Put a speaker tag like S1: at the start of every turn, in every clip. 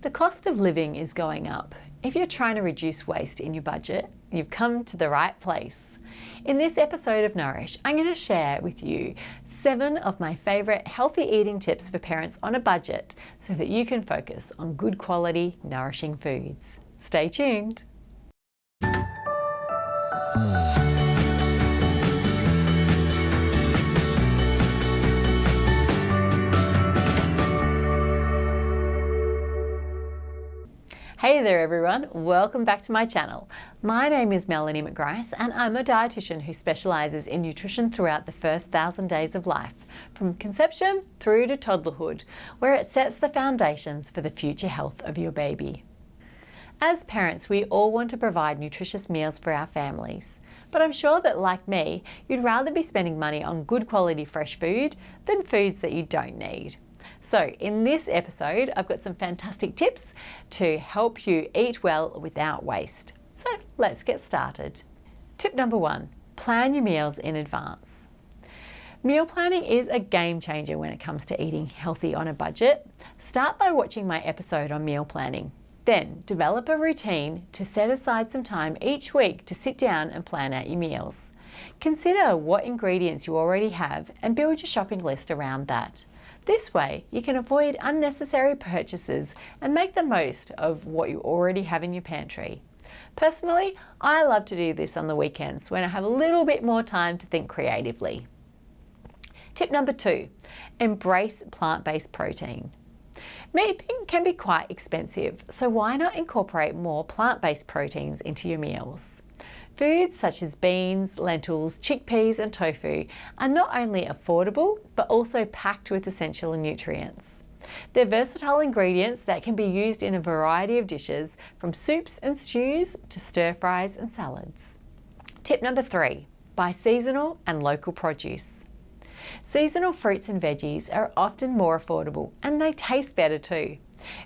S1: The cost of living is going up. If you're trying to reduce waste in your budget, you've come to the right place. In this episode of Nourish, I'm going to share with you 7 of my favourite healthy eating tips for parents on a budget so that you can focus on good quality, nourishing foods. Stay tuned. Hey there everyone, welcome back to my channel. My name is Melanie McGrice and I'm a dietitian who specialises in nutrition throughout the first 1,000 days of life, from conception through to toddlerhood, where it sets the foundations for the future health of your baby. As parents, we all want to provide nutritious meals for our families, but I'm sure that like me, you'd rather be spending money on good quality fresh food than foods that you don't need. So in this episode, I've got some fantastic tips to help you eat well without waste. So let's get started. Tip number 1, plan your meals in advance. Meal planning is a game changer when it comes to eating healthy on a budget. Start by watching my episode on meal planning. Then develop a routine to set aside some time each week to sit down and plan out your meals. Consider what ingredients you already have and build your shopping list around that. This way, you can avoid unnecessary purchases and make the most of what you already have in your pantry. Personally, I love to do this on the weekends when I have a little bit more time to think creatively. Tip number 2, embrace plant-based protein. Meat can be quite expensive, so why not incorporate more plant-based proteins into your meals? Foods such as beans, lentils, chickpeas and tofu are not only affordable, but also packed with essential nutrients. They're versatile ingredients that can be used in a variety of dishes, from soups and stews to stir-fries and salads. Tip number 3, buy seasonal and local produce. Seasonal fruits and veggies are often more affordable and they taste better too.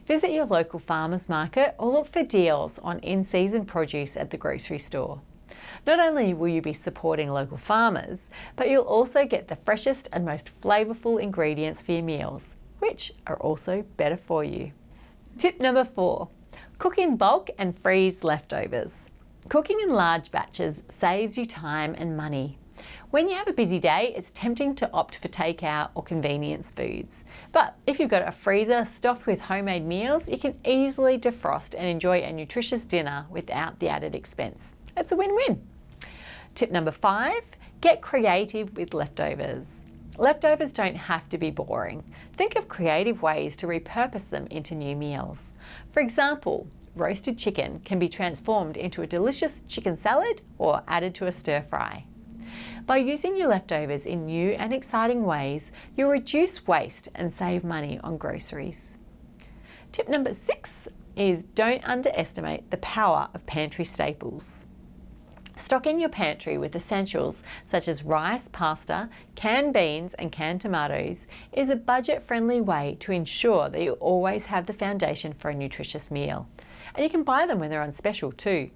S1: Visit your local farmers market or look for deals on in-season produce at the grocery store. Not only will you be supporting local farmers, but you'll also get the freshest and most flavourful ingredients for your meals, which are also better for you. Tip number 4, cook in bulk and freeze leftovers. Cooking in large batches saves you time and money. When you have a busy day, it's tempting to opt for takeout or convenience foods. But if you've got a freezer stocked with homemade meals, you can easily defrost and enjoy a nutritious dinner without the added expense. It's a win-win. Tip number 5, get creative with leftovers. Leftovers don't have to be boring. Think of creative ways to repurpose them into new meals. For example, roasted chicken can be transformed into a delicious chicken salad or added to a stir-fry. By using your leftovers in new and exciting ways, you'll reduce waste and save money on groceries. Tip number 6 is don't underestimate the power of pantry staples. Stocking your pantry with essentials such as rice, pasta, canned beans and canned tomatoes is a budget-friendly way to ensure that you always have the foundation for a nutritious meal. And you can buy them when they're on special too.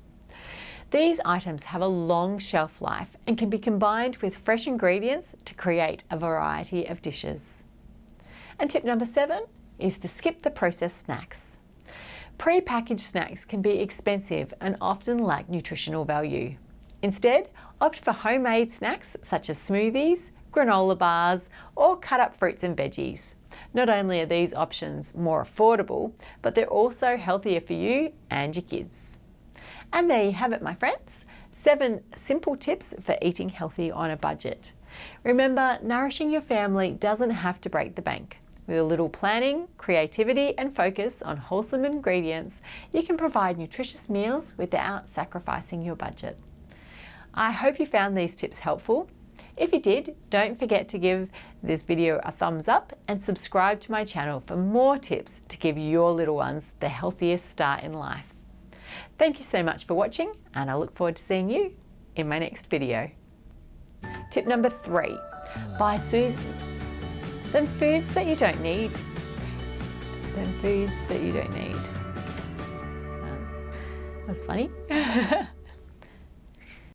S1: These items have a long shelf life and can be combined with fresh ingredients to create a variety of dishes. And tip number 7 is to skip the processed snacks. Pre-packaged snacks can be expensive and often lack nutritional value. Instead, opt for homemade snacks such as smoothies, granola bars, or cut up fruits and veggies. Not only are these options more affordable, but they're also healthier for you and your kids. And there you have it, my friends. 7 simple tips for eating healthy on a budget. Remember, nourishing your family doesn't have to break the bank. With a little planning, creativity and focus on wholesome ingredients, you can provide nutritious meals without sacrificing your budget. I hope you found these tips helpful. If you did, don't forget to give this video a thumbs up and subscribe to my channel for more tips to give your little ones the healthiest start in life. Thank you so much for watching, and I look forward to seeing you in my next video. Tip number 3, buy foods that you don't need. That was funny.